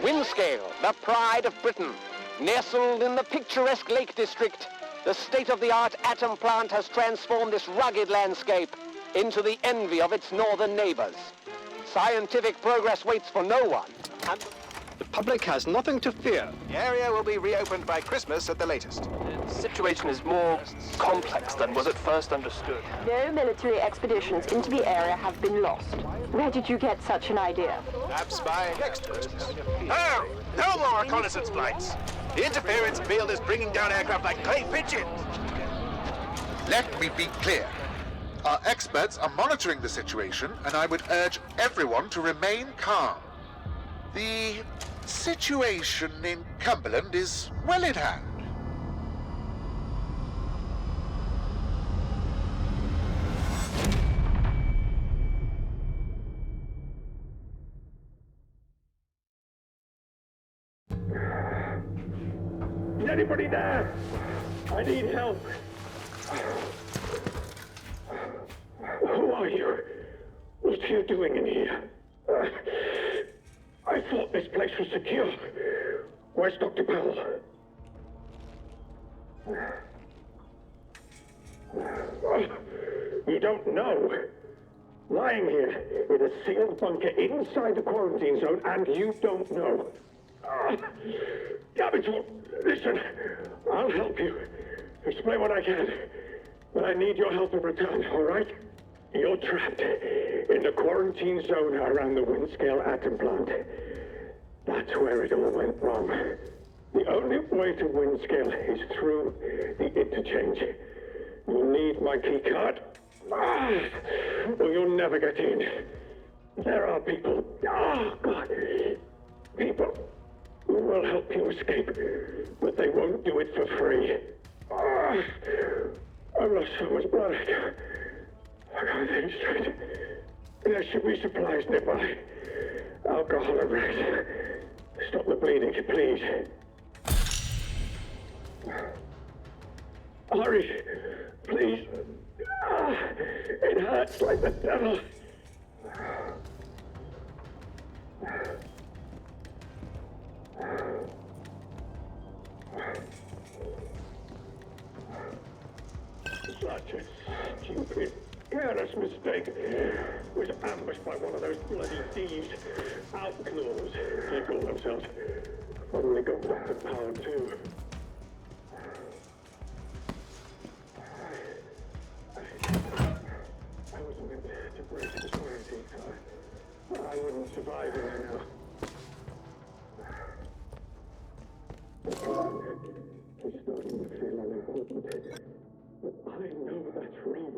Windscale, the pride of Britain. Nestled in the picturesque Lake District, the state-of-the-art atom plant has transformed this rugged landscape into the envy of its northern neighbors. Scientific progress waits for no one, and the public has nothing to fear. The area will be reopened by Christmas at the latest. The situation is more complex than was at first understood. No military expeditions into the area have been lost. Where did you get such an idea? Perhaps by next Christmas. Oh, no more reconnaissance flights. The interference field is bringing down aircraft like clay pigeons. Let me be clear. Our experts are monitoring the situation, and I would urge everyone to remain calm. The situation in Cumberland is well in hand. Is anybody there? I need help. Who are you? What are you doing in here? I thought this place was secure. Where's Dr. Powell? You don't know. Lying here in a sealed bunker inside the quarantine zone, and you don't know. Damn it, listen, I'll help you. Explain what I can. But I need your help in return, all right? You're trapped in the quarantine zone around the Windscale atom plant. That's where it all went wrong. The only way to Windscale is through the interchange. You'll need my key card, or you'll never get in. There are people, people who will help you escape, but they won't do it for free. I've lost so much blood. I can't think straight. There should be supplies nearby. Alcohol and rest. Stop the bleeding, please. Hurry, please. It hurts like the devil. Such a stupid, careless mistake. Was ambushed by one of those bloody thieves. Outlaws, they call themselves. Probably got Dr. Powell too. I wasn't meant to break the quarantine, so I wouldn't survive in there now. It's starting to feel unimportant. But I know that's wrong.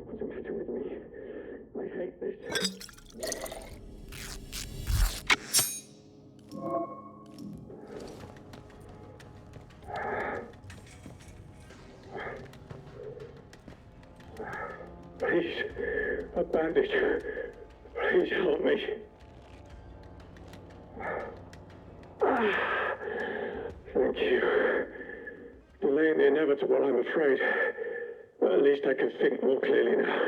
What's the matter with me? I hate this. Please, a bandage. Please help me. Thank you. Delaying the inevitable, I'm afraid. But at least I can think more clearly now.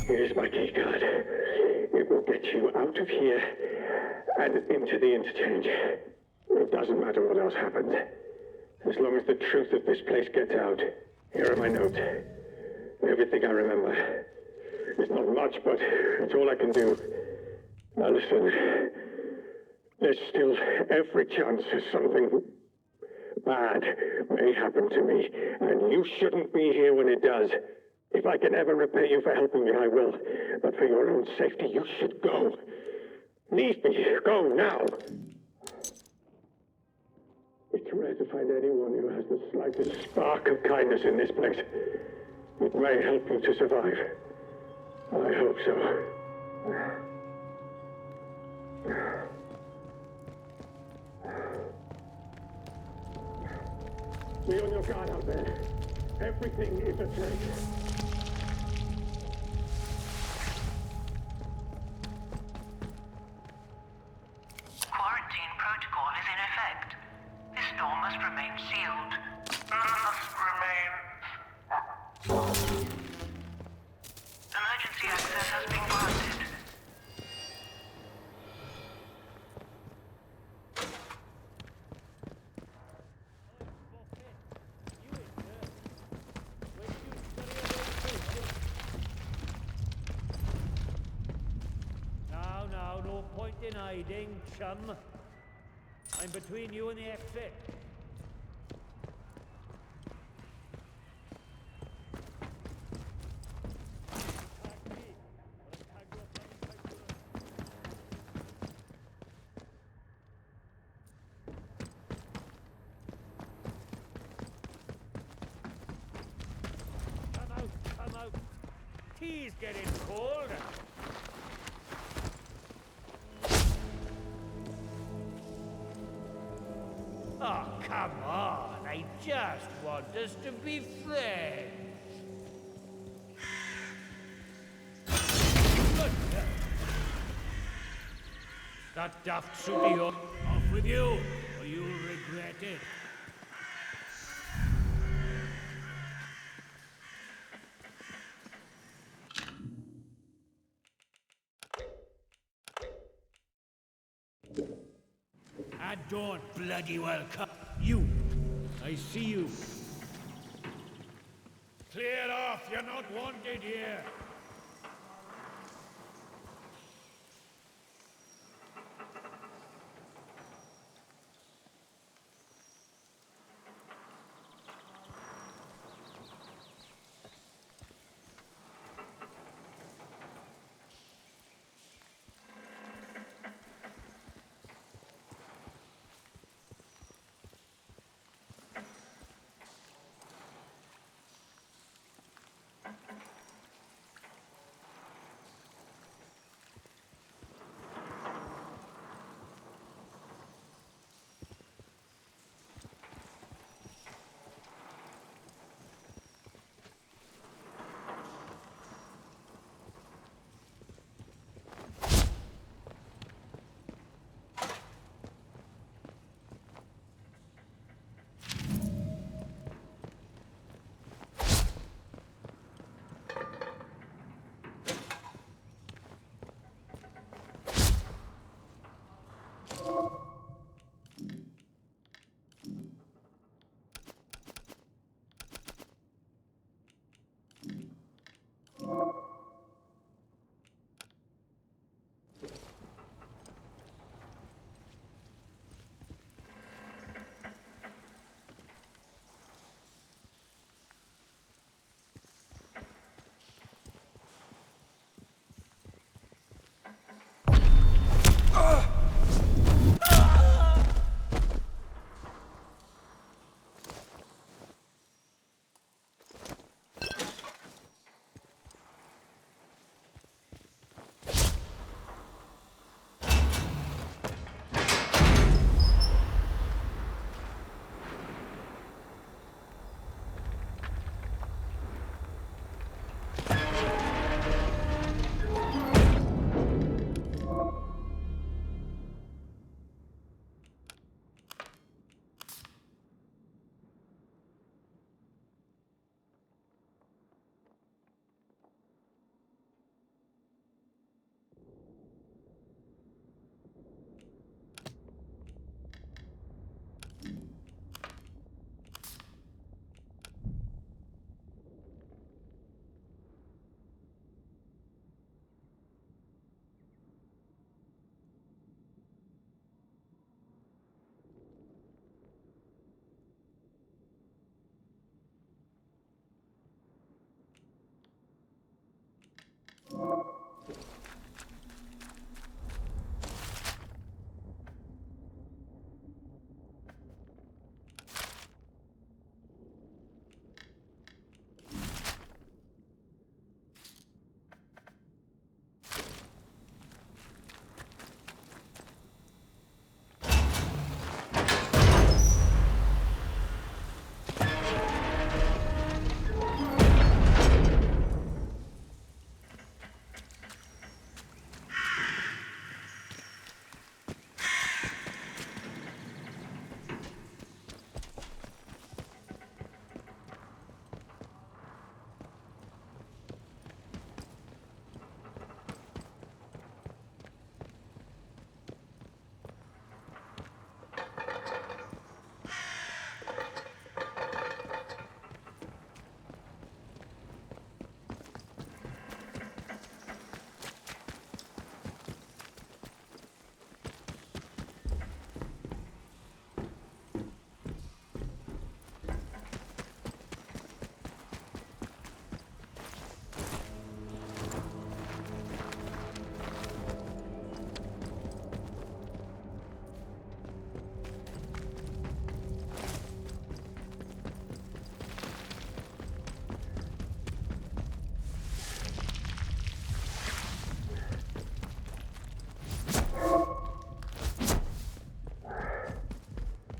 Here's my key card. It will get you out of here and into the interchange. It doesn't matter what else happens. As long as the truth of this place gets out. Here are my notes. Everything I remember. It's not much, but it's all I can do. Now listen. There's still every chance that something bad may happen to me, and you shouldn't be here when it does. If I can ever repay you for helping me, I will. But for your own safety, you should go. Leave me. Go now. It's rare to find anyone who has the slightest spark of kindness in this place. It may help you to survive. I hope so. Be on your guard out there. Everything is a trick. Quarantine protocol is in effect. This door must remain sealed. Emergency access has been granted. point in hiding, chum. I'm between you and the exit. Come out. Tea's getting cold. Oh, come on. I just want us to be friends. Good. That daft suit of yours. Off with you, or you'll regret it. I don't bloody well come. You. I see you. Clear off. You're not wanted here.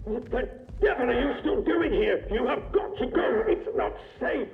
What the devil are you still doing here? You have got to go. It's not safe.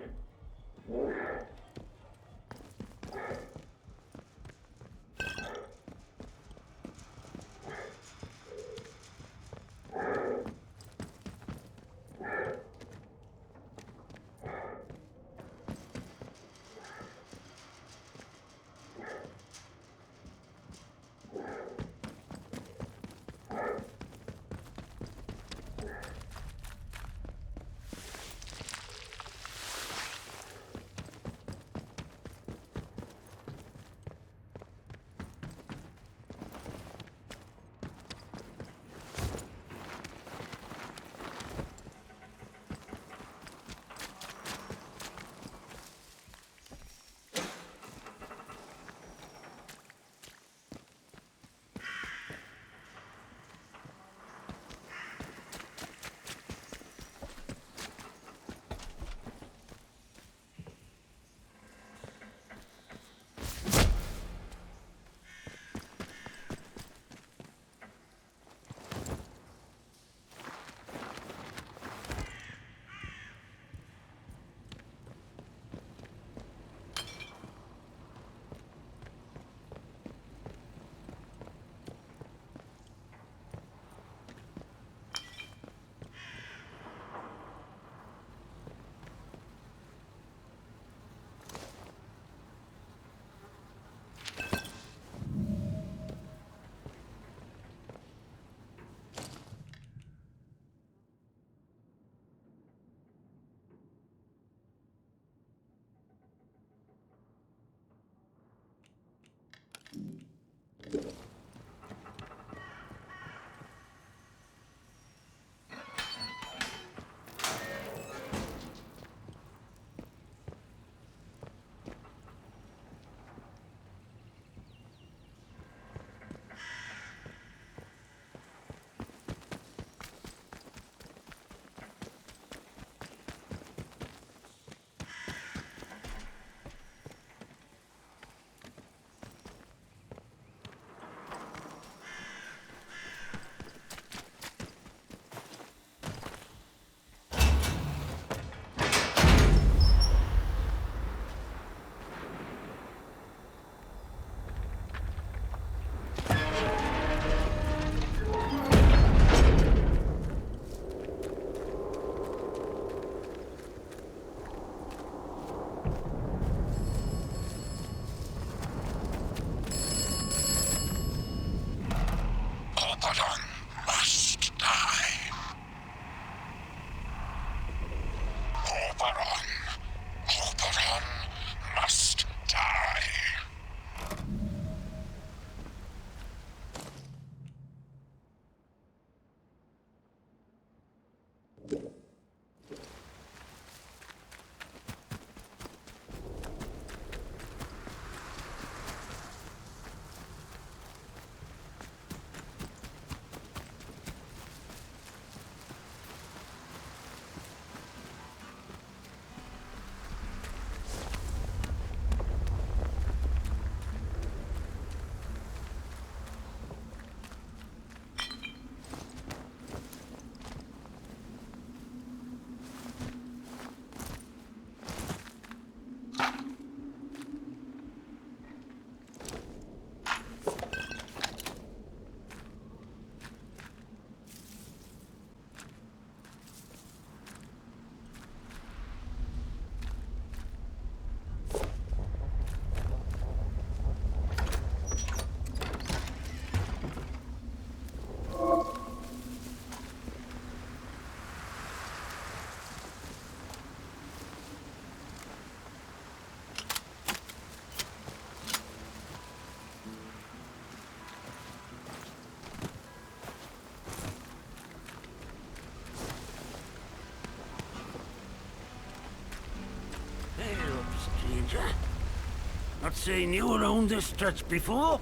Not seen you around this stretch before.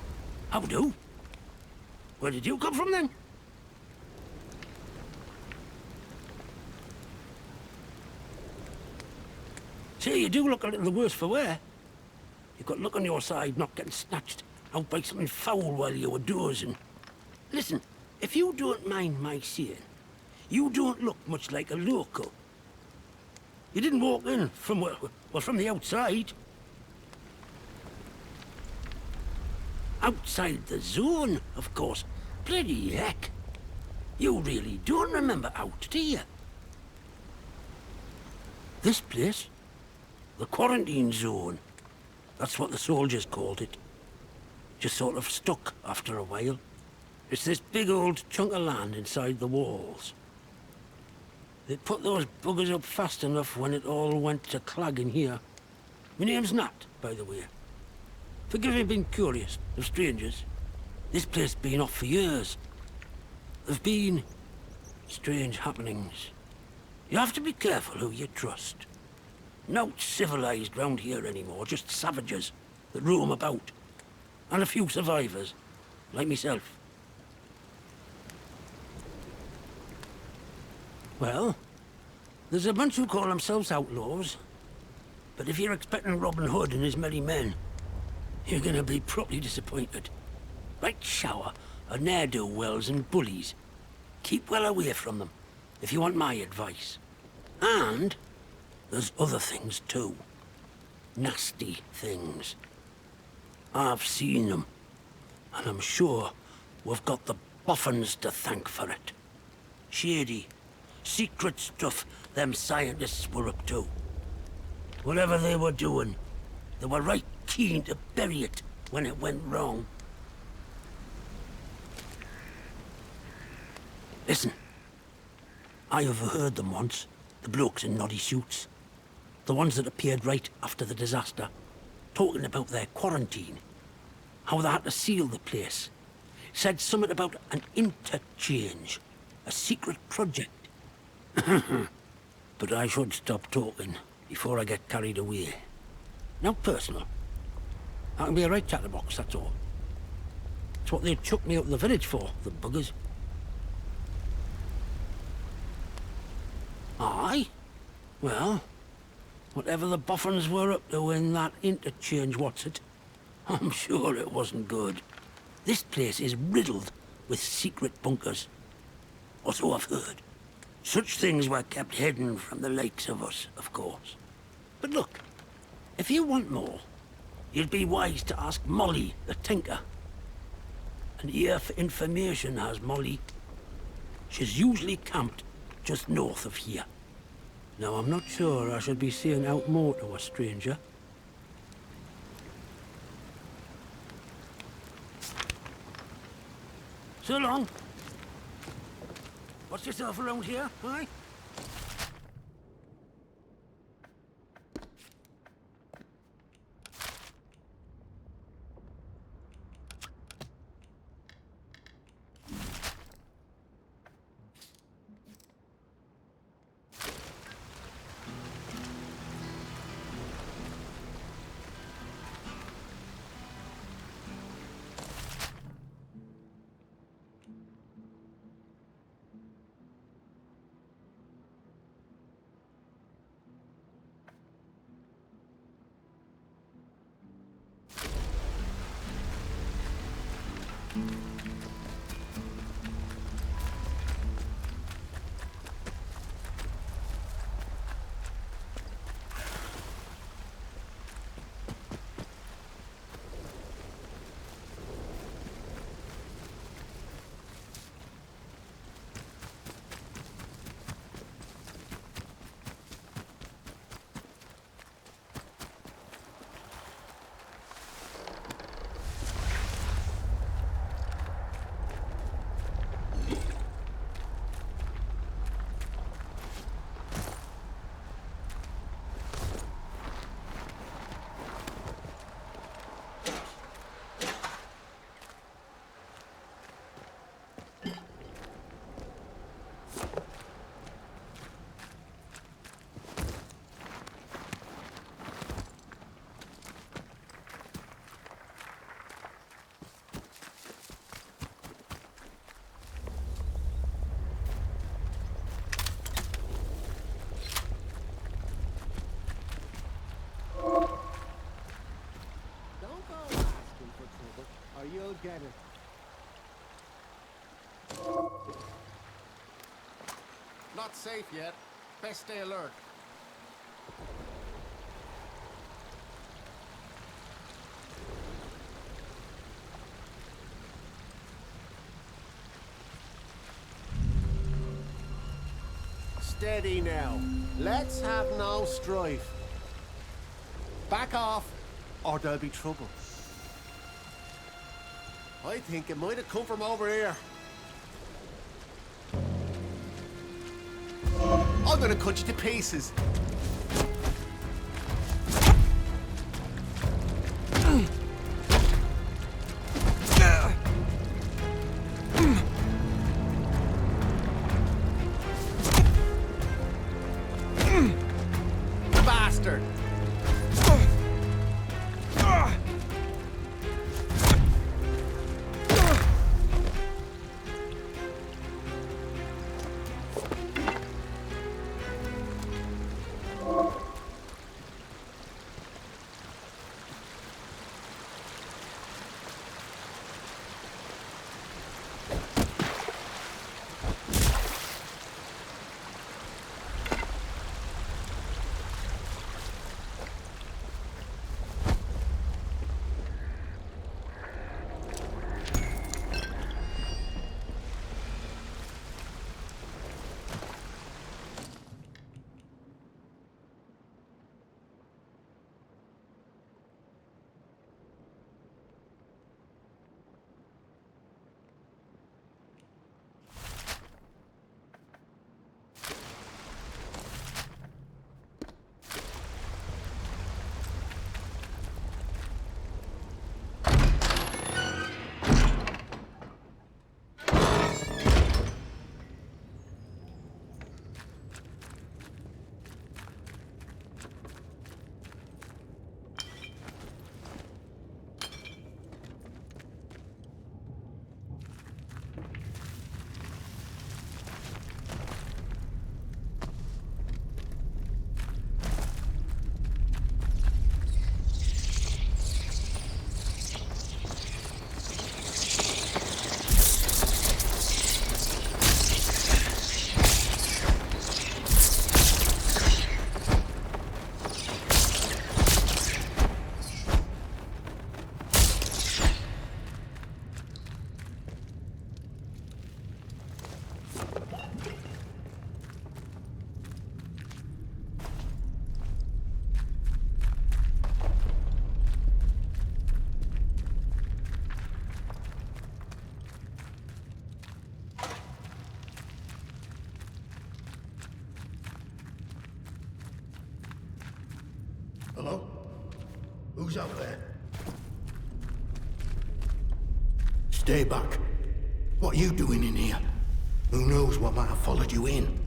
How do? Where did you come from then? Say, you do look a little the worse for wear. You've got luck on your side not getting snatched out by something foul while you were dozing. Listen, if you don't mind my saying, You don't look much like a local. You didn't walk in from, well, from the outside. Outside the zone, of course. Bloody heck. You really don't remember out, do you? This place? The quarantine zone. That's what the soldiers called it. Just sort of stuck after a while. It's this big old chunk of land inside the walls. They put those buggers up fast enough when it all went to clag in here. My name's Nat, by the way. Forgive me being curious of strangers. This place been off for years. There've been strange happenings. You have to be careful who you trust. Not civilized round here anymore, just savages that roam about. And a few survivors, like myself. Well, there's a bunch who call themselves outlaws. But if you're expecting Robin Hood and his merry men, you're gonna be properly disappointed. Right shower of ne'er-do-wells and bullies. Keep well away from them, if you want my advice. And there's other things too. Nasty things. I've seen them, and I'm sure we've got the boffins to thank for it. Shady, secret stuff them scientists were up to. Whatever they were doing, they were right keen to bury it when it went wrong. Listen, I overheard them once, the blokes in noddy suits. The ones that appeared right after the disaster, talking about their quarantine. How they had to seal the place. Said something about an interchange, a secret project. But I should stop talking before I get carried away. Not personal. I can be a right chatterbox, that's all. It's what they chucked me out of the village for, the buggers. Aye? Well, whatever the boffins were up to in that interchange, what's it? I'm sure it wasn't good. This place is riddled with secret bunkers. Or so I've heard. Such things were kept hidden from the likes of us, of course. But look, if you want more, you'd be wise to ask Molly, the tinker. An ear for information has Molly. She's usually camped just north of here. Now, I'm not sure I should be saying out more to a stranger. So long. Watch yourself around here, aye? not safe yet. Best stay alert. Steady now. Let's have no strife. Back off, or there'll be trouble. I think it might have come from over here. I'm gonna cut you to pieces. Bastard! Hello? Who's out there? Stay back. What are you doing in here? Who knows what might have followed you in?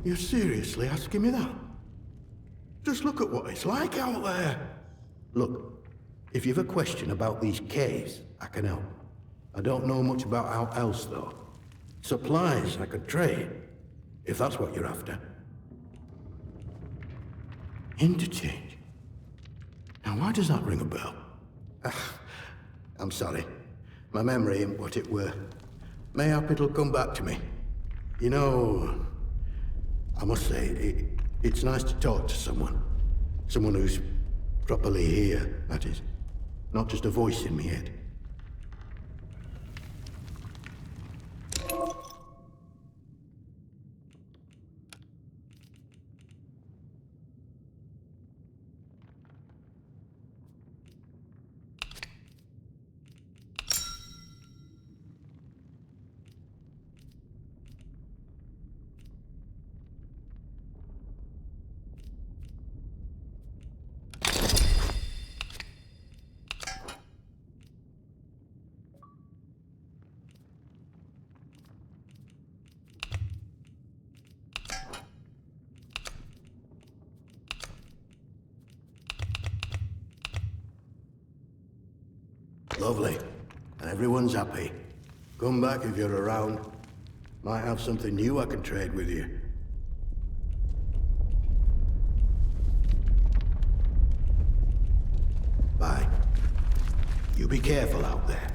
You're seriously asking me that? Just look at what it's like out there. Look, if you've a question about these caves, I can help. I don't know much about out else, though. Supplies I could trade, if that's what you're after. Interchange? Now, why does that ring a bell? I'm sorry. My memory ain't what it were. Mayhap it'll come back to me. You know, I must say, it's nice to talk to someone. Someone who's properly here, that is. Not just a voice in my head. Lovely. And everyone's happy. Come back if you're around. Might have something new I can trade with you. Bye. You be careful out there.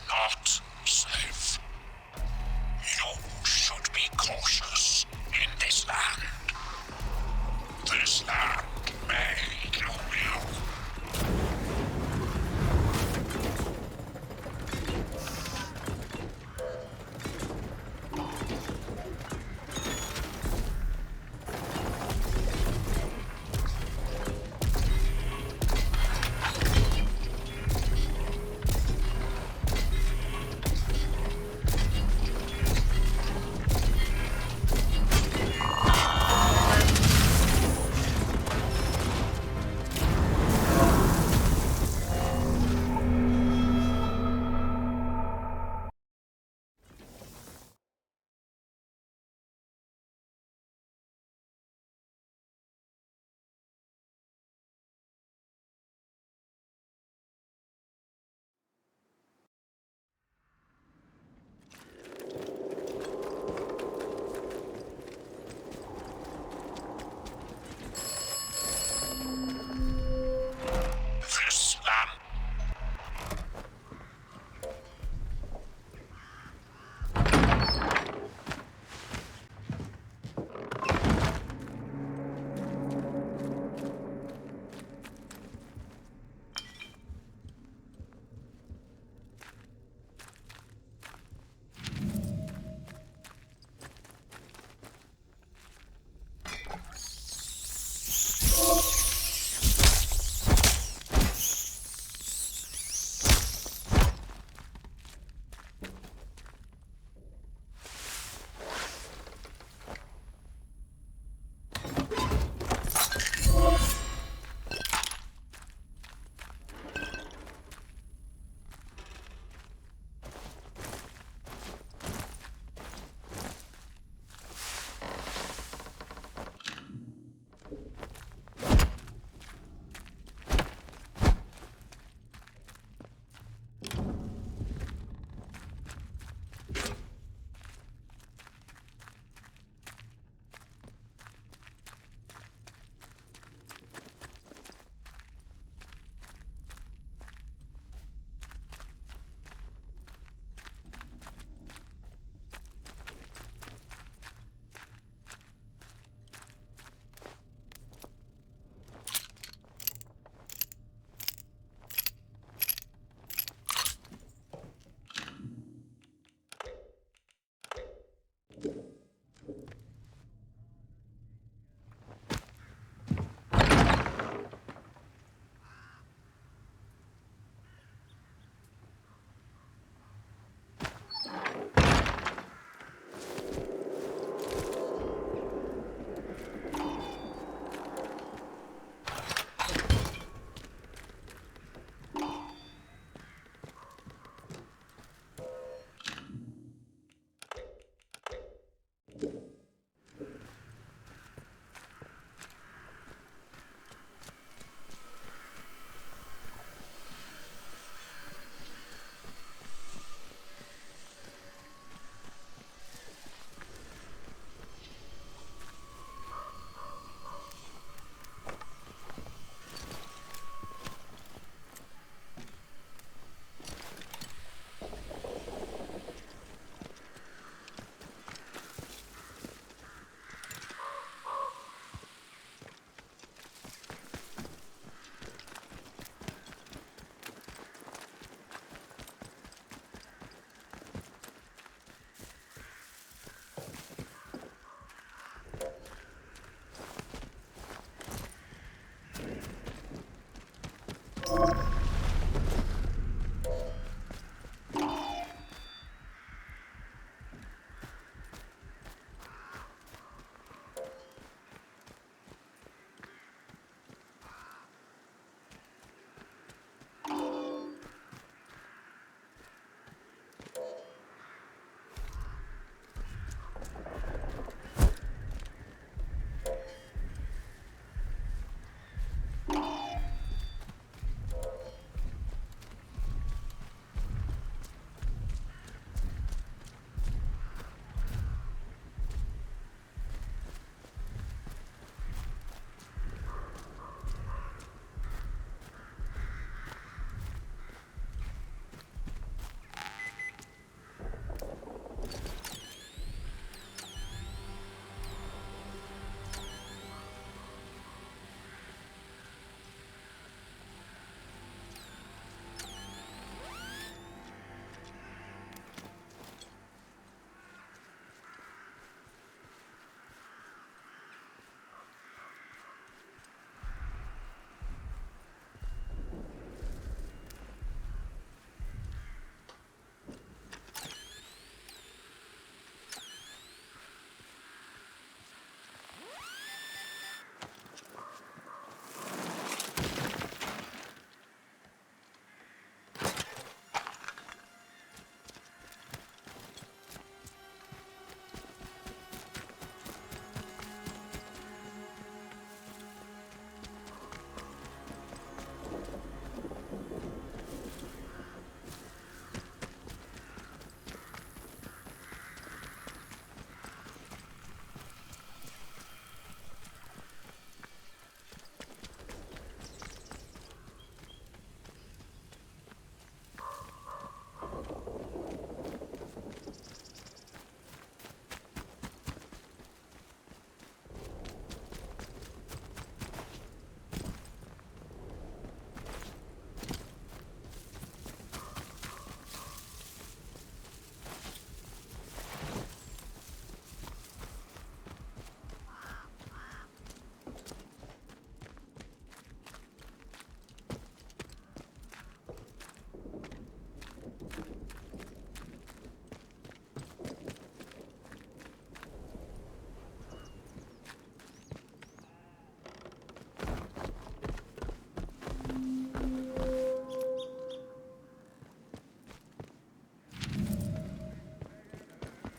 not safe. You should be cautious in this land. This land may kill you.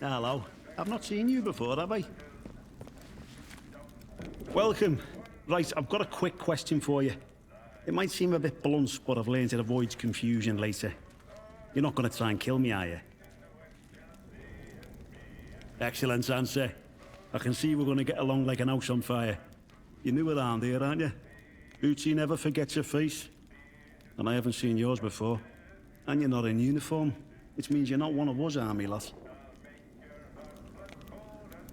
Hello. I've not seen you before, have I? Welcome. Right, I've got a quick question for you. It might seem a bit blunt, but I've learned to avoid confusion later. You're not going to try and kill me, are you? Excellent answer. I can see we're going to get along like an house on fire. You're new around here, aren't you? Bootsy never forgets your face. And I haven't seen yours before. And you're not in uniform, which means you're not one of us army lads.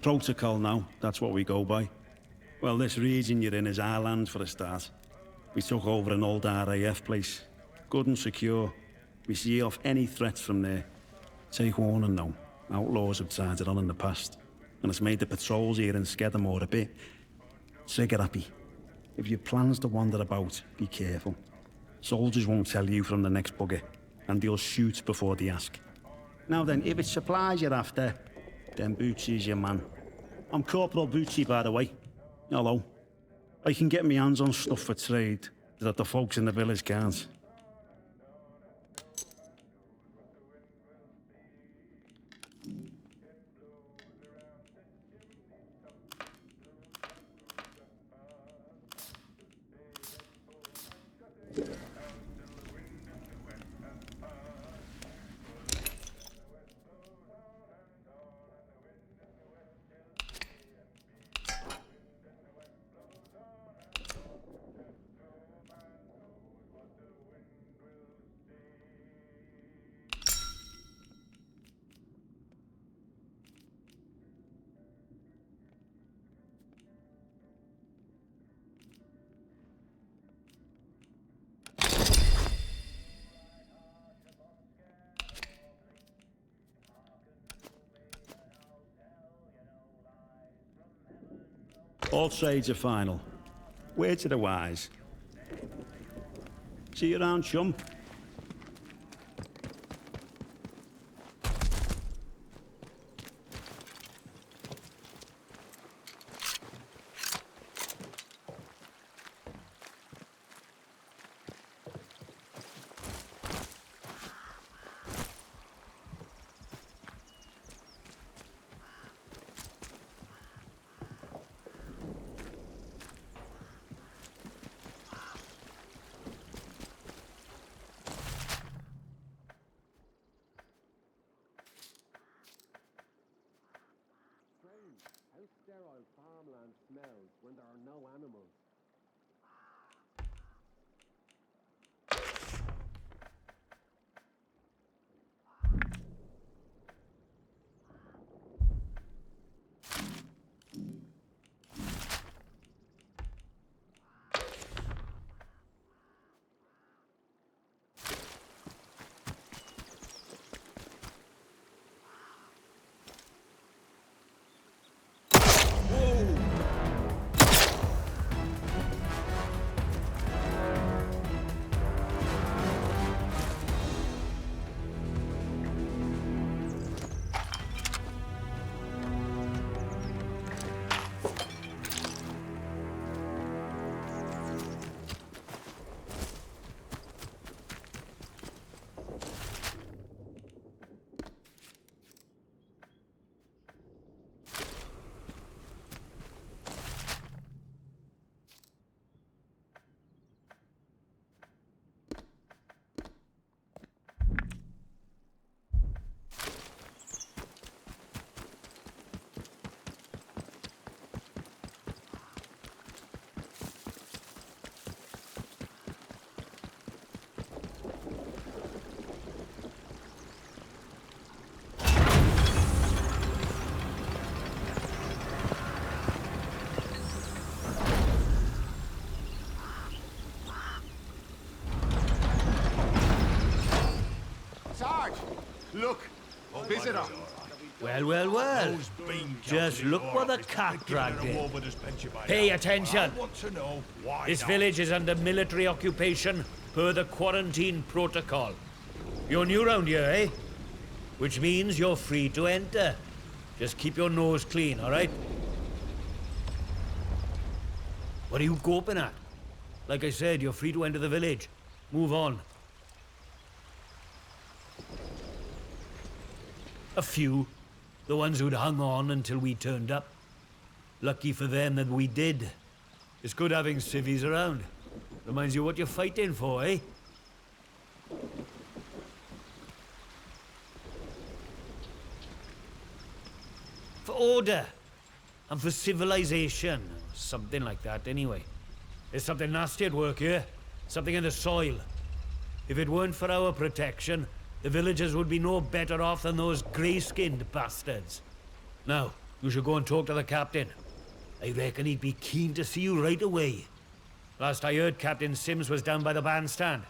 Protocol now, that's what we go by. Well, this region you're in is our land for a start. We took over an old RAF place. Good and secure. We see off any threats from there. Take warning though. Outlaws have tried it on in the past. And it's made the patrols here in Skedamore a bit trigger-happy. If your plans to wander about, be careful. Soldiers won't tell you from the next bugger, and they'll shoot before they ask. Now then, if it's supplies you're after, then Bootsy's your man. I'm Corporal Bootsy, by the way. Hello. I can get my hands on stuff for trade that the folks in the village can't. All trades are final. Word to the wise. See you around, chum. How sterile farmland smells when there are no animals. Look, visitor. Well, well, well. Just look what the cat dragged in. Pay attention. This village is under military occupation per the quarantine protocol. You're new round here, eh? Which means you're free to enter. Just keep your nose clean, all right? What are you gawping at? Like I said, you're free to enter the village. Move on. A few. The ones who'd hung on until we turned up. Lucky for them that we did. It's good having civvies around. Reminds you what you're fighting for, eh? For order. And for civilization. Something like that, anyway. There's something nasty at work here. Something in the soil. If it weren't for our protection, the villagers would be no better off than those grey-skinned bastards. Now, you should go and talk to the captain. I reckon he'd be keen to see you right away. Last I heard, Captain Sims was down by the bandstand.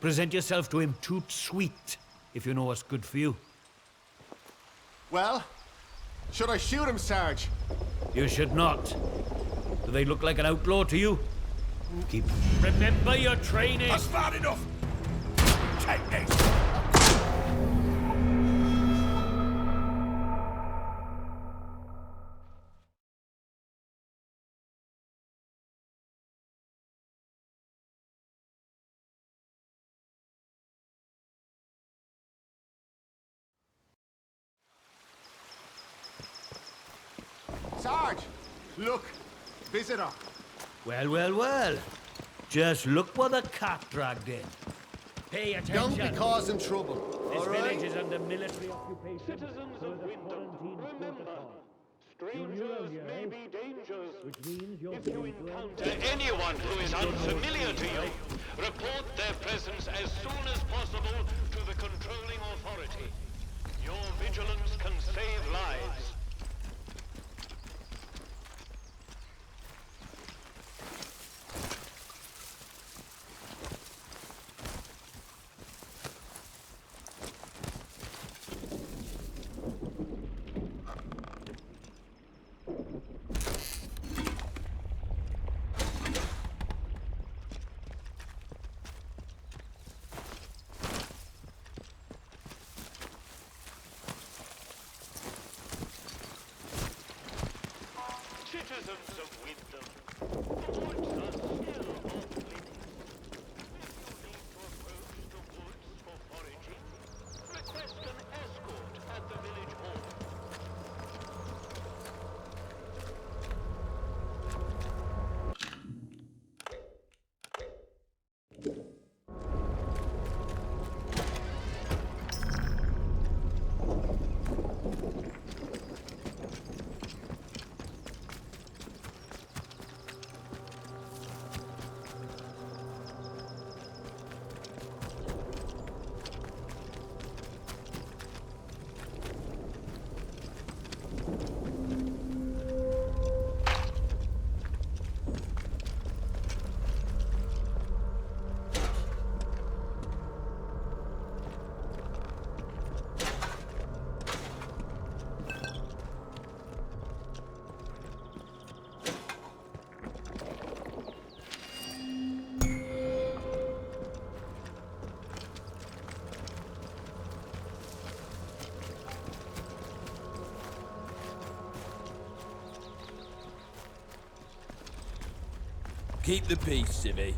Present yourself to him toot sweet, if you know what's good for you. Well, should I shoot him, Sarge? You should not. Do they look like an outlaw to you? Keep... Remember your training! That's bad enough! Take this! Sarge! Look! Visitor! Well, well, well. Just look what the cat dragged in. Pay attention. Don't be causing trouble. This all right? village is under military occupation. Citizens of Wyndham, remember, strangers may be dangers. If you encounter anyone who is unfamiliar to you, report their presence as soon as possible to the controlling authority. Your vigilance can save lives. Citizens of Wyndham, the woods are still off limits. If you need to approach the woods for foraging, request an escort at the village hall. Keep the peace, civvy.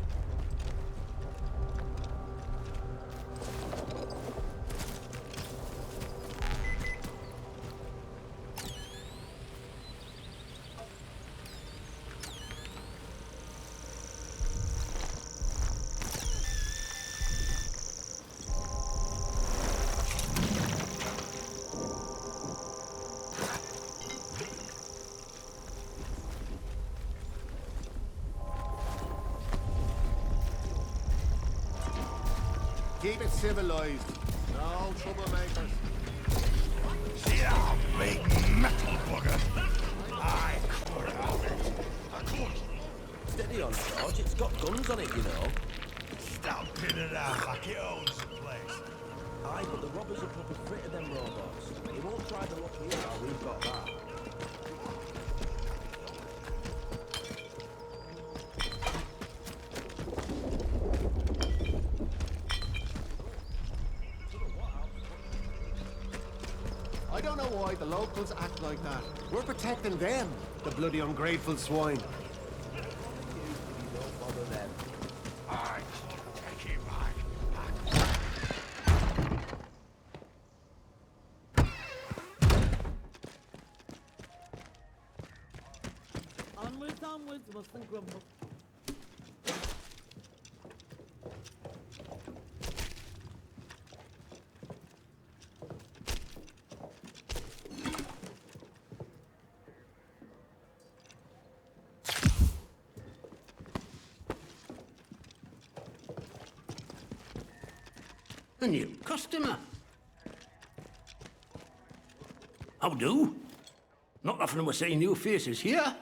Keep it civilized. No troublemakers. See that big metal bugger? I could have it. I could. Steady on, Sarge. It's got guns on it, you know. Stamping it out like it owns the place. Aye, but the robbers have probably frittered them robots. They won't try the luck here while we've got that. I don't know why the locals act like that. We're protecting them, the bloody ungrateful swine. Don't bother them. I could take it back. sandwich mustn't grumble. A new customer. How do? Not often we're seeing new faces here.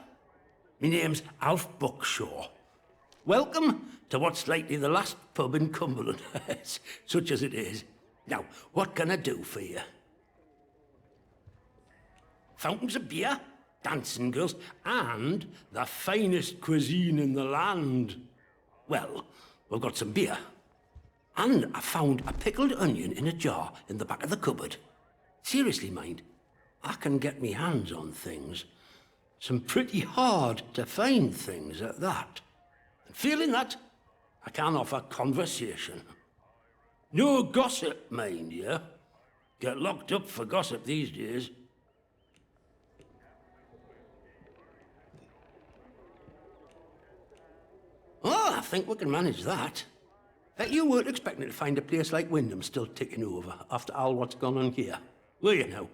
My name's Alf Buckshaw. Welcome to what's likely the last pub in Cumberland, such as it is. Now, what can I do for you? Fountains of beer, dancing girls, and the finest cuisine in the land. Well, we've got some beer. And I found a pickled onion in a jar in the back of the cupboard. Seriously, mind, I can get me hands on things. Some pretty hard to find things at that. And feeling that, I can offer conversation. No gossip, mind you. Get locked up for gossip these days. Oh, I think we can manage that. You weren't expecting to find a place like Wyndham still ticking over after all what's gone on here, were you now?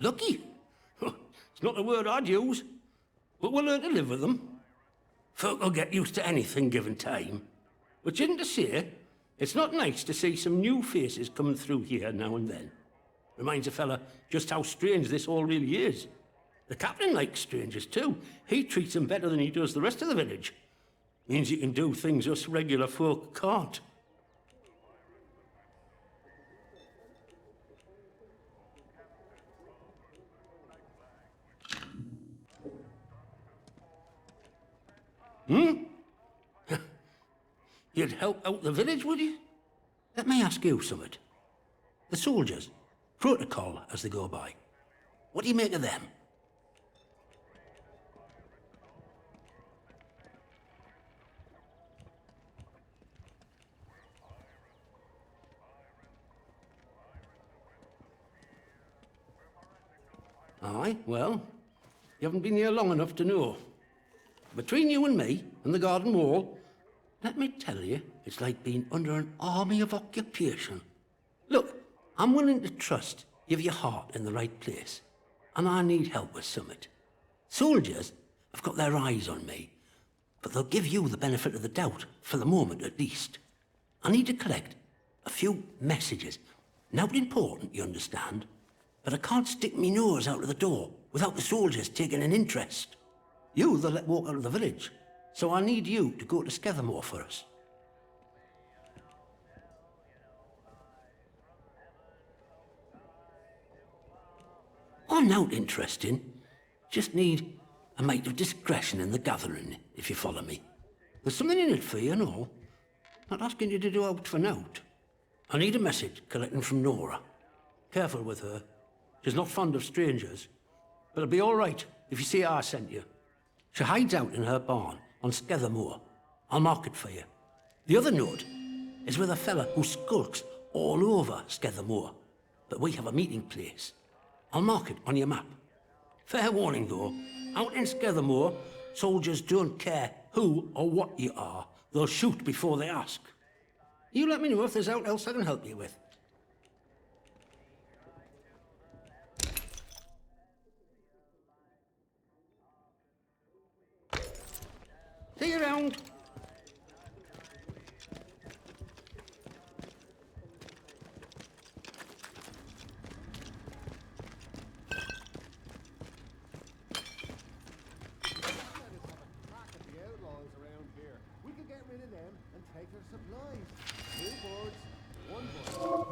Lucky? It's not a word I'd use, but we'll learn to live with them. Folk will get used to anything given time. Which isn't to say, it's not nice to see some new faces coming through here now and then. Reminds a fella just how strange this all really is. The captain likes strangers too. He treats them better than he does the rest of the village. Means he can do things us regular folk can't. You'd help out the village, would you? Let me ask you something. The soldiers, protocol as they go by. What do you make of them? Aye, well, you haven't been here long enough to know. Between you and me and the garden wall, let me tell you, it's like being under an army of occupation. Look, I'm willing to trust you've your heart in the right place, and I need help with something. Soldiers have got their eyes on me, but they'll give you the benefit of the doubt, for the moment at least. I need to collect a few messages. Not important, you understand, but I can't stick me nose out of the door without the soldiers taking an interest. You they'll let walk out of the village, so I need you to go to Skethermore for us. I'm not interesting. Just need a mite of discretion in the gathering, if you follow me. There's something in it for you and all. Not asking you to do out for nought. I need a message collecting from Nora. Careful with her. She's not fond of strangers. But it'll be all right if you see I sent you. She hides out in her barn on Skethermore. I'll mark it for you. The other note is with a fella who skulks all over Skethermore. But we have a meeting place. I'll mark it on your map. Fair warning, though. Out in Skethermore, soldiers don't care who or what you are. They'll shoot before they ask. You let me know if there's aught else I can help you with. See you around. We could get rid of them and take their supplies. 2 birds, 1 bird.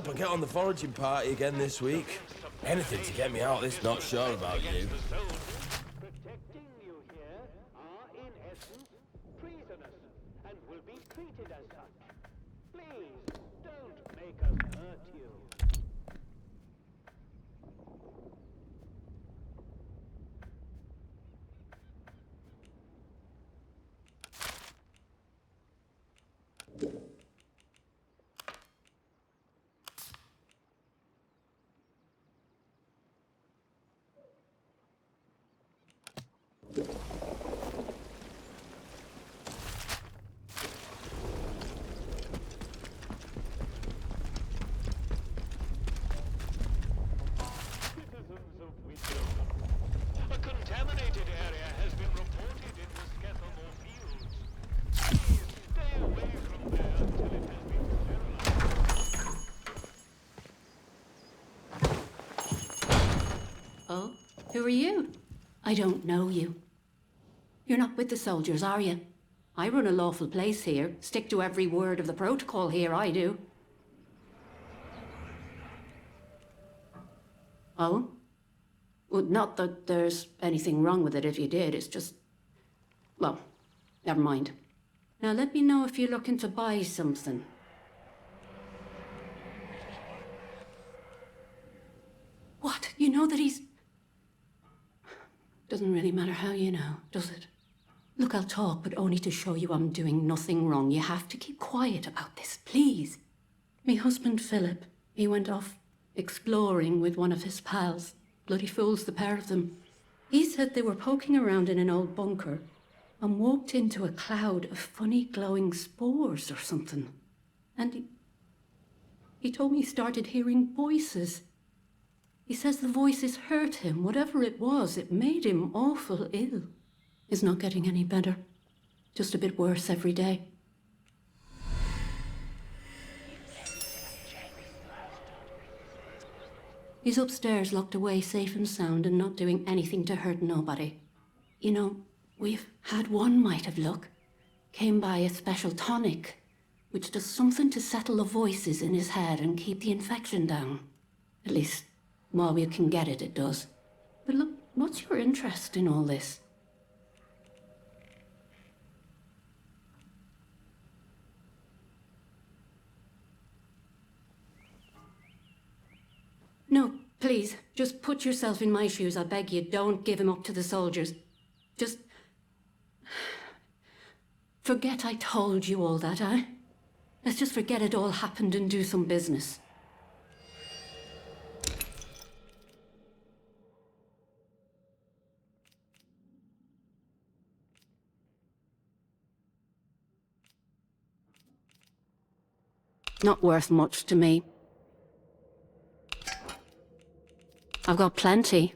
hope I get on the foraging party again this week. Anything to get me out of this not sure about you. Protecting you here are, in essence, treasonous and will be treated as such. Please, don't make us hurt you. A contaminated area has been reported in the Skethamore fields. Please stay away from there until it has been sterilized. Oh, who are you? I don't know you. You're not with the soldiers, are you? I run a lawful place here. Stick to every word of the protocol here, I do. Oh? Well, not that there's anything wrong with it if you did, it's just... Well, never mind. Now let me know if you're looking to buy something. What? You know that he's... Doesn't really matter how you know, does it? Look, I'll talk, but only to show you I'm doing nothing wrong. You have to keep quiet about this, please. Me husband, Philip, he went off exploring with one of his pals. Bloody fools, the pair of them. He said they were poking around in an old bunker and walked into a cloud of funny glowing spores or something. And he told me he started hearing voices. He says the voices hurt him. Whatever it was, it made him awful ill. He's not getting any better. Just a bit worse every day. He's upstairs, locked away, safe and sound, and not doing anything to hurt nobody. You know, we've had one mite of luck. Came by a special tonic, which does something to settle the voices in his head and keep the infection down. At least, while we can get it, it does. But look, what's your interest in all this? No, please, just put yourself in my shoes, I beg you. Don't give him up to the soldiers. Just... forget I told you all that, eh? Let's just forget it all happened and do some business. Not worth much to me. I've got plenty.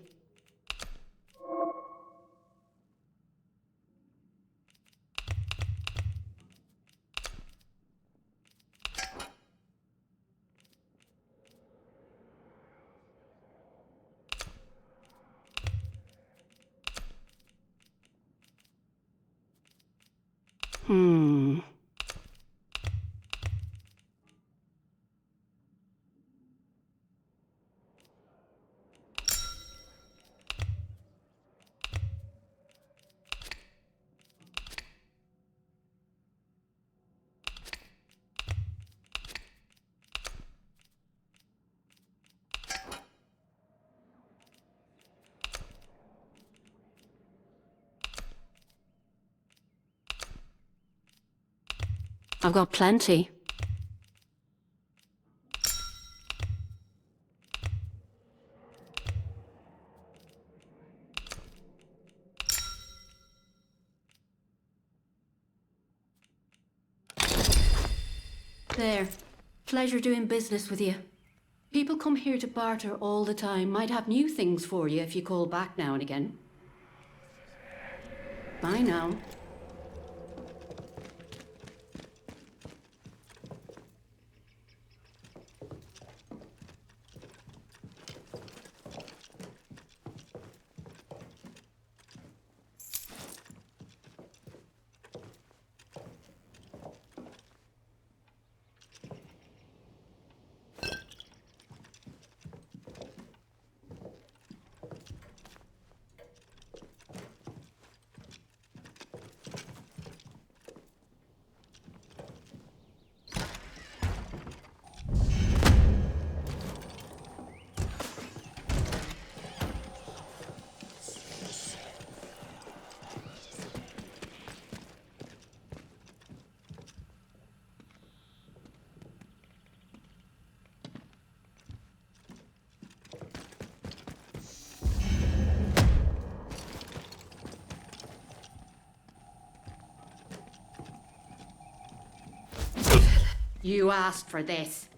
I've got plenty. There. Pleasure doing business with you. People come here to barter all the time. Might have new things for you if you call back now and again. Bye now. You asked for this.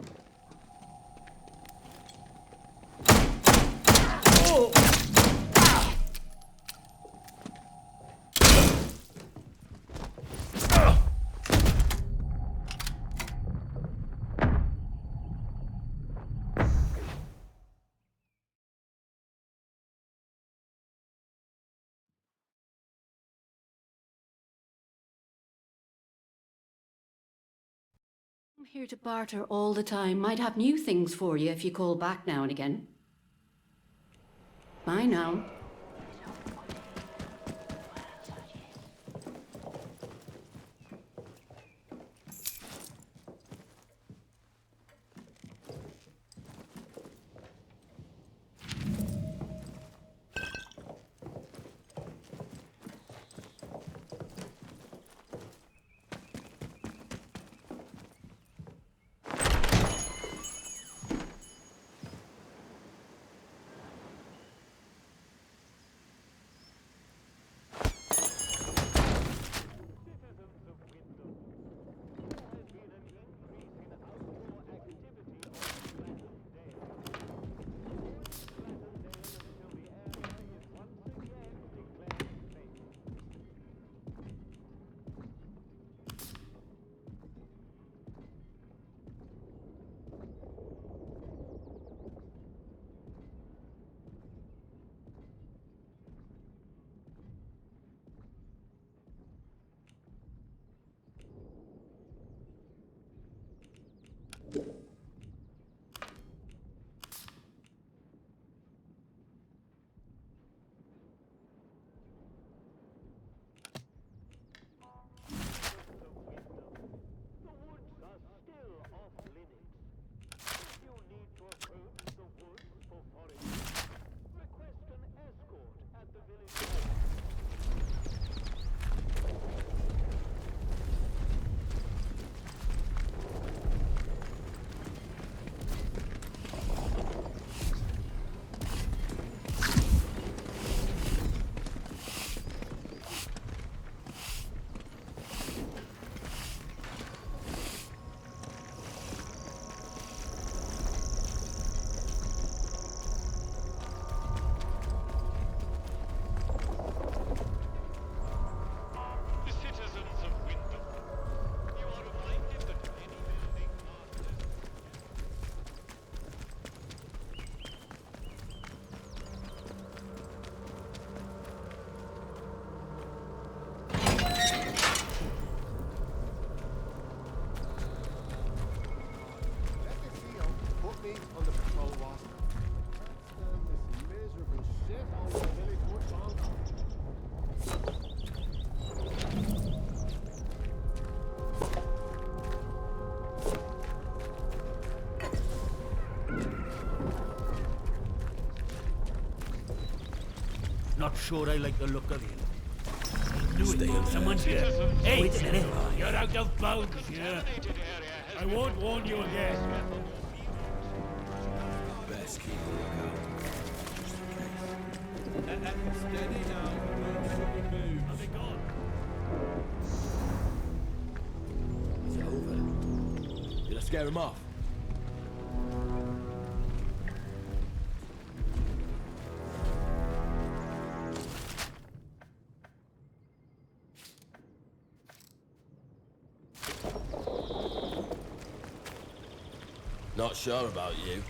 Oh! I'm here to barter all the time. Might have new things for you if you call back now and again. Bye now. Not sure I like the look of you. Stay on someone's here. Hey, wait a minute. You're out of bounds here. I won't warn you again. Best keep a lookout. Just in case. Steady now. Are they gone? Is it over? Did I scare him off? Not sure about you.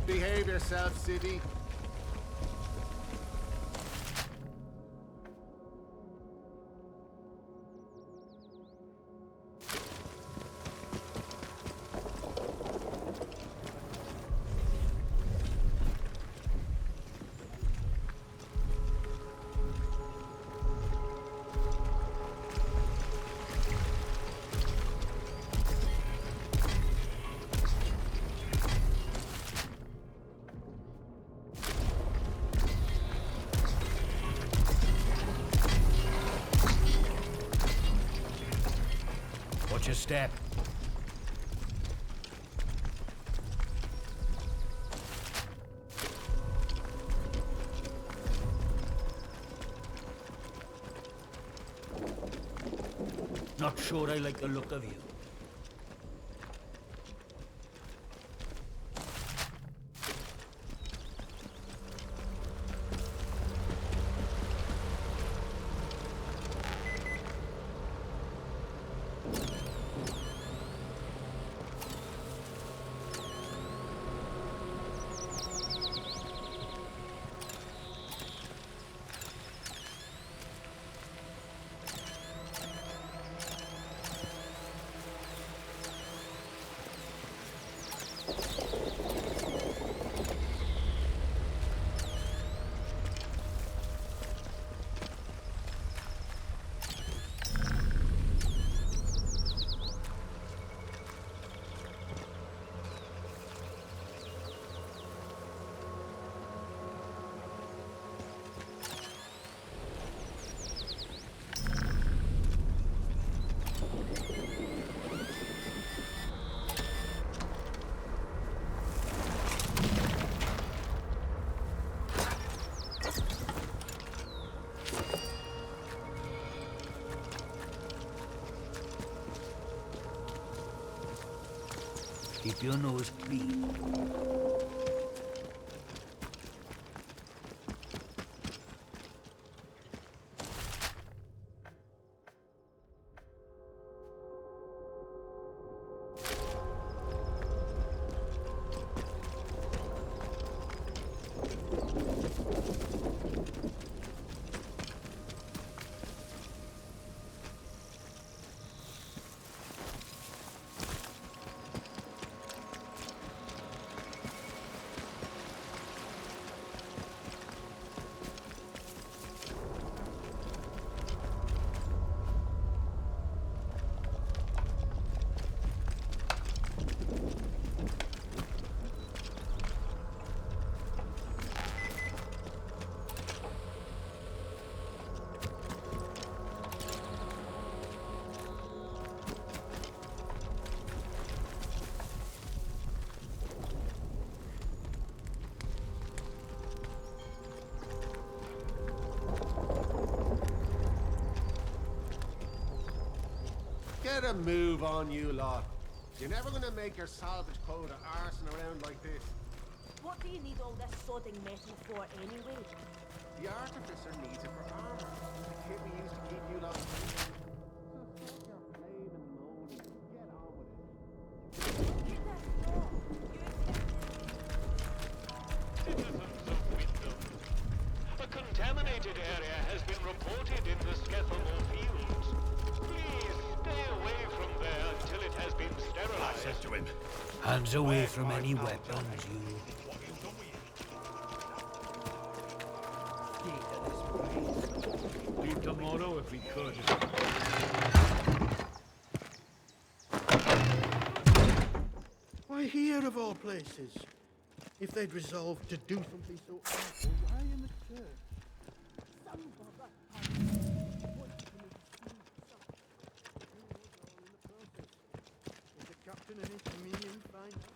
Behave yourself, City. Watch your step. Not sure I like the look of you. Keep your nose clean. Get a move on, you lot. You're never gonna make your salvage quota arsing around like this. What do you need all this sodding metal for anyway? The artificer needs it for armor. The kit we used to keep you lot safe. Citizens of Wyndham, a contaminated area has been reported in the Skethlemore fields. Please stay away from there until it has been sterilized. I said to him, hands away from any weapons, you. Leave tomorrow if we could. Why here of all places? If they'd resolved to do something so awful, why in the church? If the captain and his minions find out.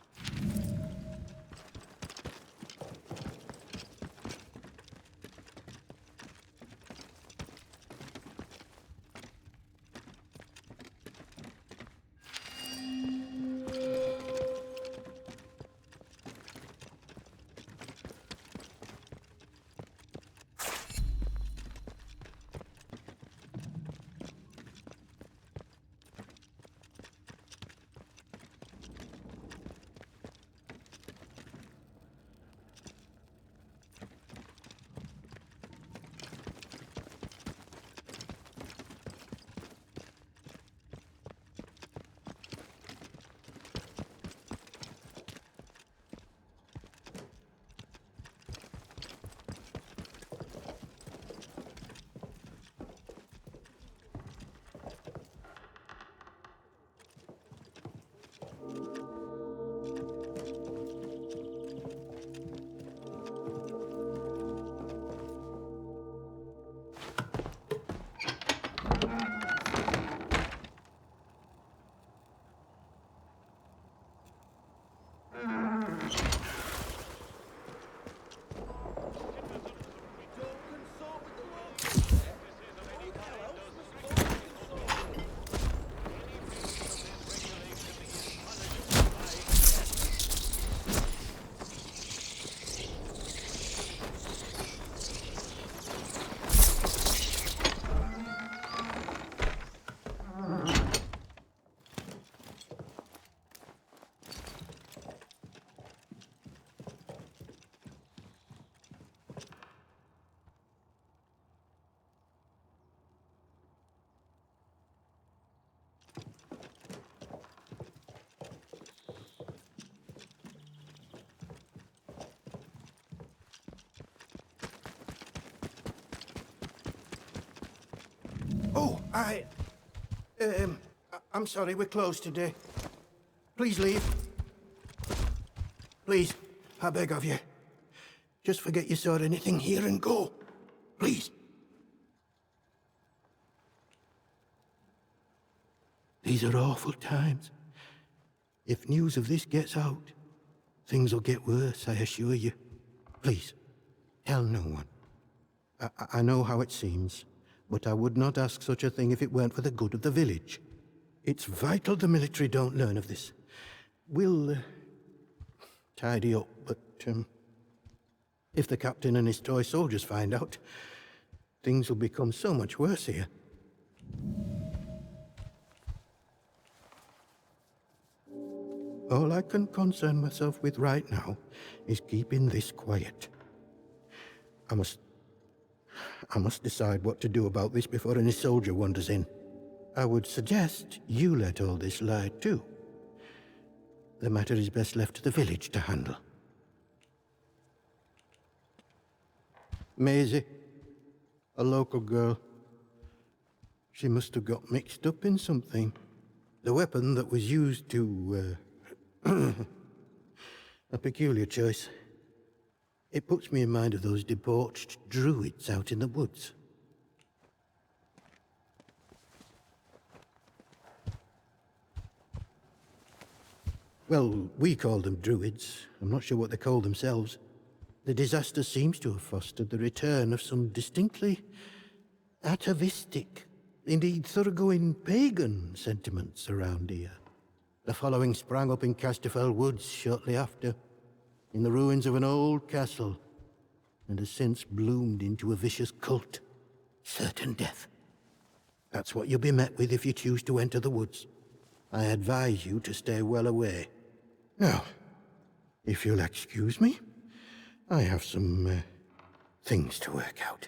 I'm sorry, we're closed today. Please leave. Please, I beg of you. Just forget you saw anything here and go. Please. These are awful times. If news of this gets out, things will get worse, I assure you. Please, tell no one. I know how it seems, but I would not ask such a thing if it weren't for the good of the village. It's vital the military don't learn of this. We'll tidy up, but if the captain and his toy soldiers find out, things will become so much worse here. All I can concern myself with right now is keeping this quiet. I must decide what to do about this before any soldier wanders in. I would suggest you let all this lie too. The matter is best left to the village to handle. Maisie, a local girl. She must have got mixed up in something. The weapon that was used to, a peculiar choice. It puts me in mind of those debauched druids out in the woods. Well, we call them druids. I'm not sure what they call themselves. The disaster seems to have fostered the return of some distinctly atavistic, indeed thoroughgoing pagan sentiments around here. The following sprang up in Casterfell Woods shortly after, in the ruins of an old castle, and has since bloomed into a vicious cult. Certain death. That's what you'll be met with if you choose to enter the woods. I advise you to stay well away. Now, if you'll excuse me, I have some things to work out.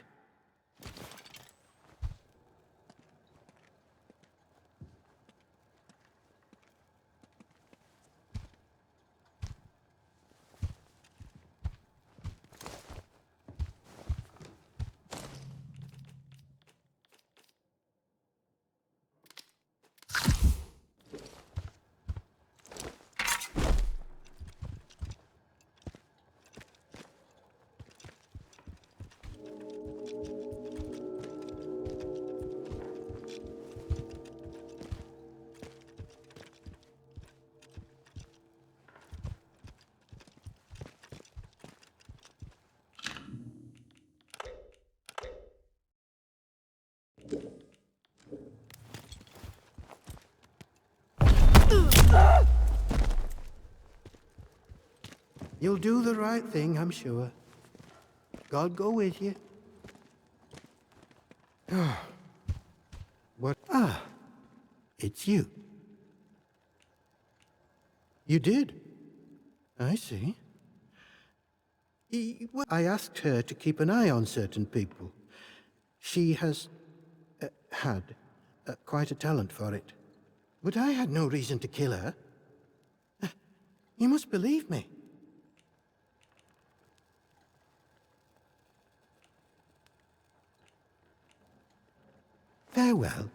You'll do the right thing, I'm sure. God go with you. What? Ah, it's you. You did? I see. I asked her to keep an eye on certain people. She has had quite a talent for it. But I had no reason to kill her. You must believe me. Farewell.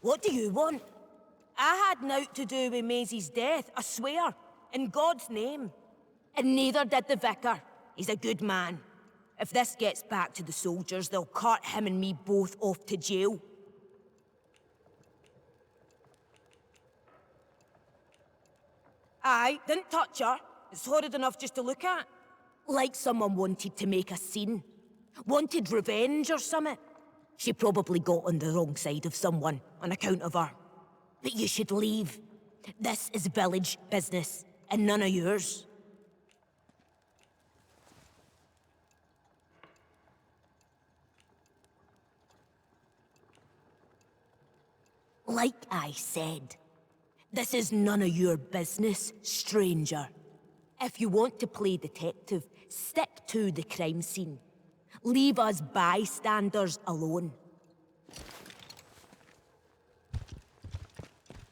What do you want? I had naught to do with Maisie's death, I swear, in God's name. And neither did the vicar. He's a good man. If this gets back to the soldiers, they'll cart him and me both off to jail. Aye, didn't touch her. It's horrid enough just to look at. Like someone wanted to make a scene. Wanted revenge or something. She probably got on the wrong side of someone on account of her. But you should leave. This is village business, and none of yours. Like I said, this is none of your business, stranger. If you want to play detective, stick to the crime scene. Leave us bystanders alone.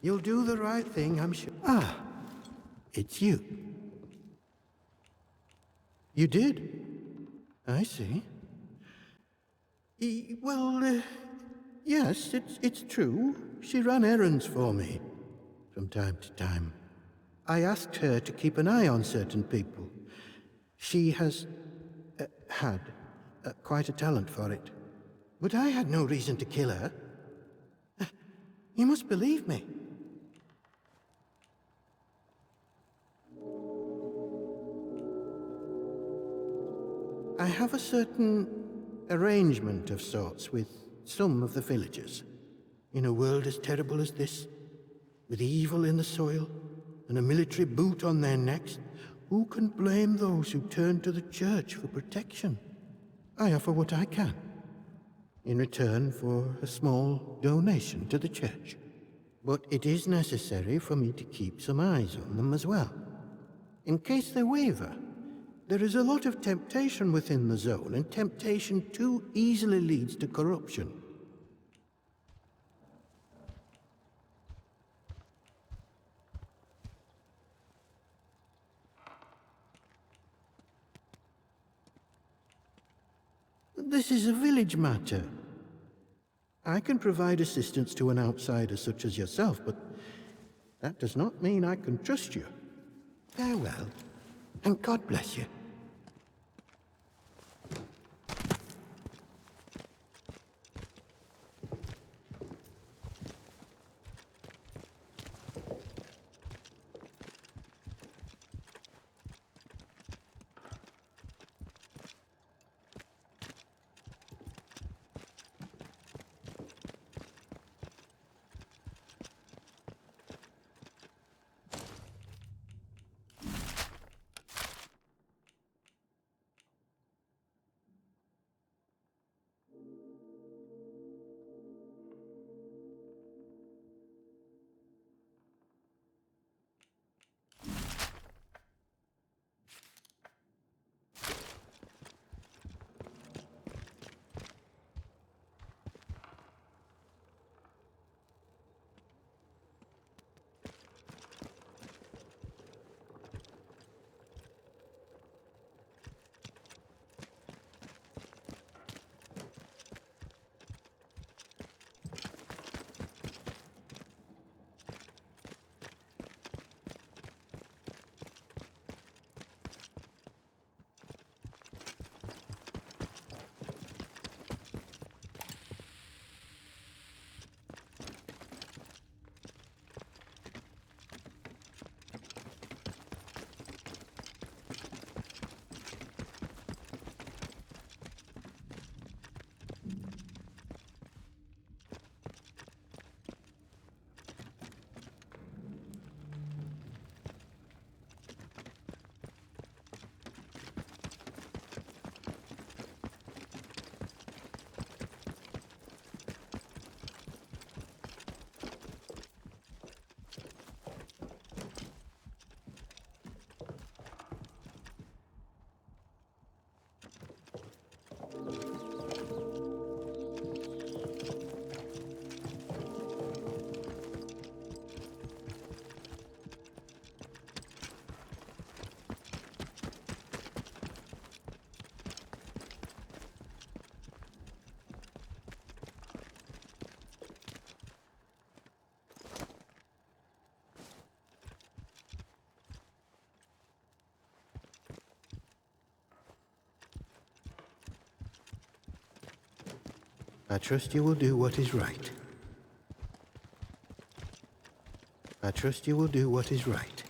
You'll do the right thing, I'm sure. Ah, it's you. You did? I see. Well, yes, it's true. She ran errands for me from time to time. I asked her to keep an eye on certain people. She has had quite a talent for it. But I had no reason to kill her. You must believe me. I have a certain arrangement of sorts with some of the villagers. In a world as terrible as this, with evil in the soil and a military boot on their necks, who can blame those who turn to the church for protection? I offer what I can, in return for a small donation to the church. But it is necessary for me to keep some eyes on them as well, in case they waver. There is a lot of temptation within the zone, and temptation too easily leads to corruption. This is a village matter. I can provide assistance to an outsider such as yourself, but that does not mean I can trust you. Farewell, and God bless you. I trust you will do what is right. I trust you will do what is right.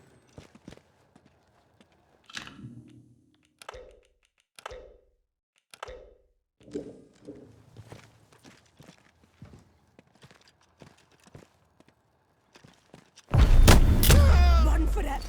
Run for it!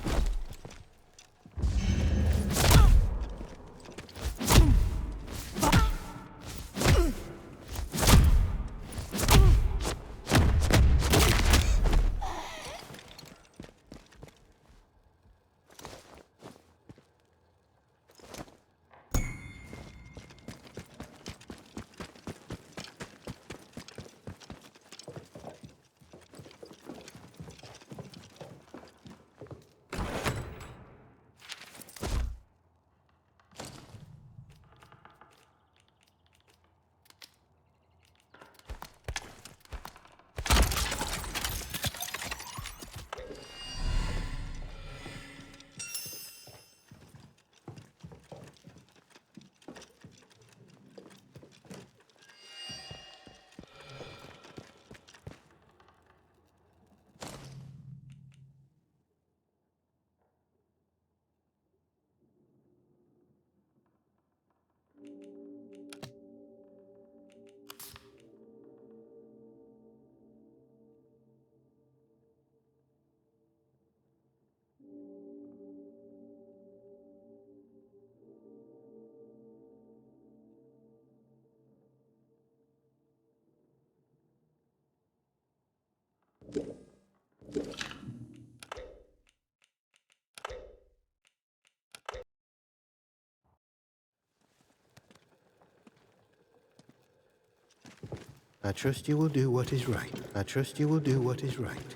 I trust you will do what is right. I trust you will do what is right.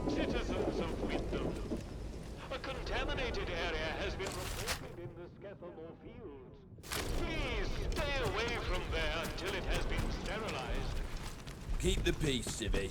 Citizens of Wyndham, a contaminated area has been reported in the Skethamore Fields. Please stay away from there until it has been sterilized. Keep the peace, Civvy.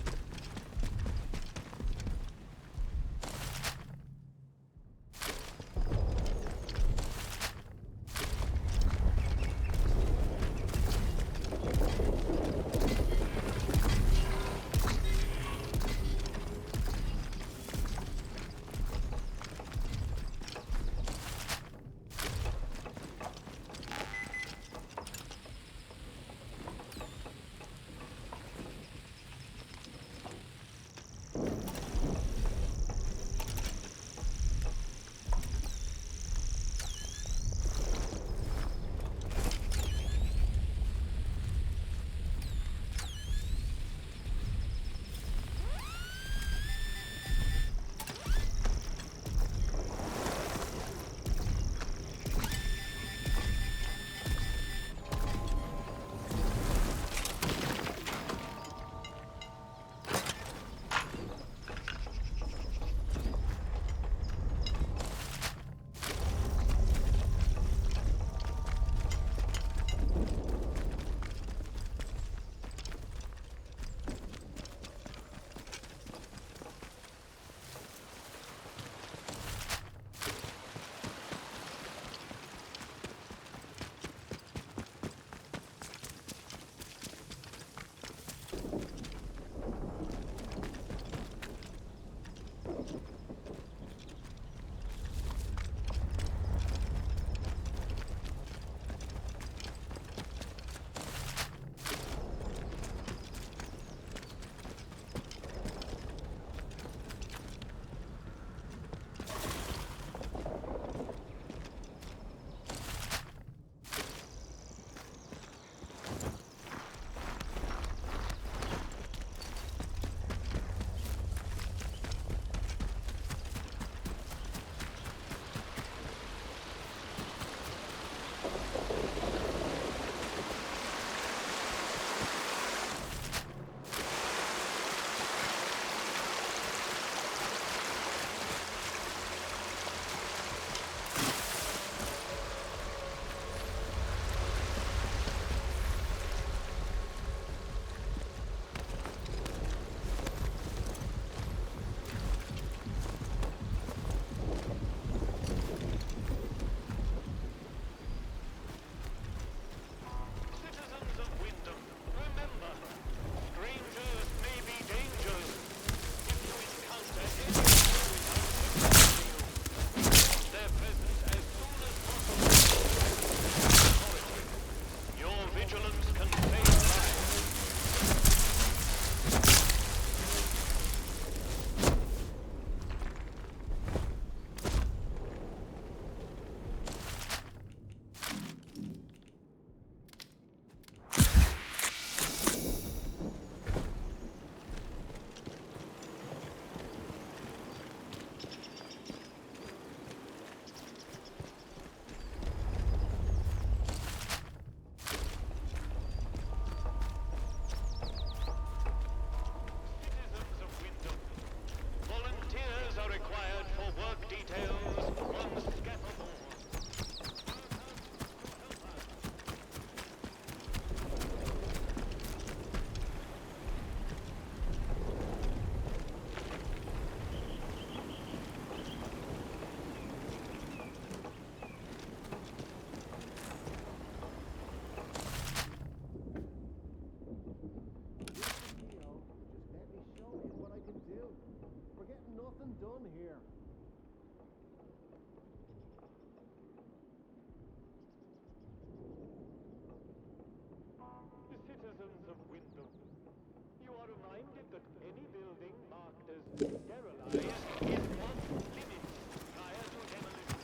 that any building marked as derelict is off limits prior to demolition.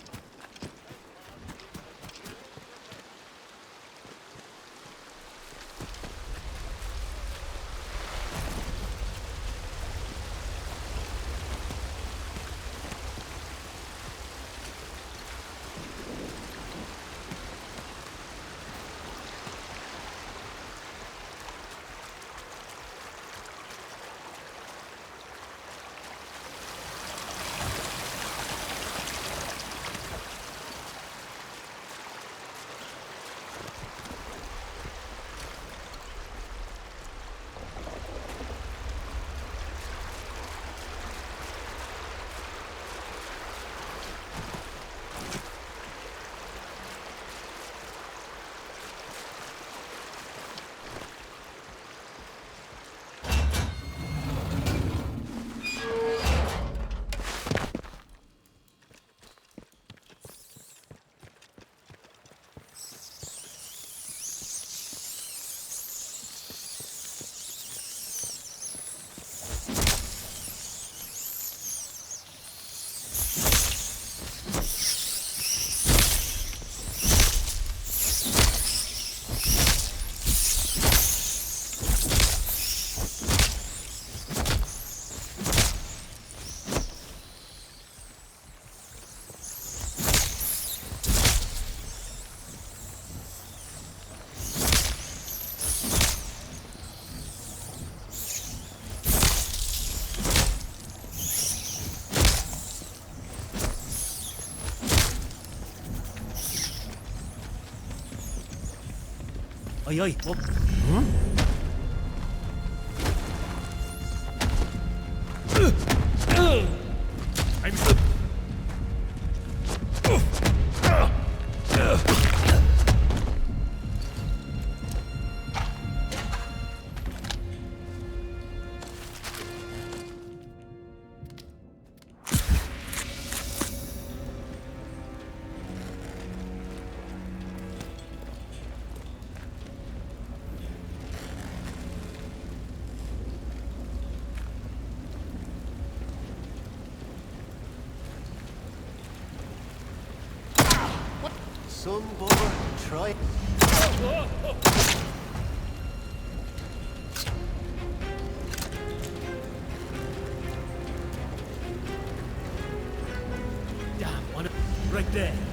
Oi, oi, op. Son bugger, try. Damn, one right there.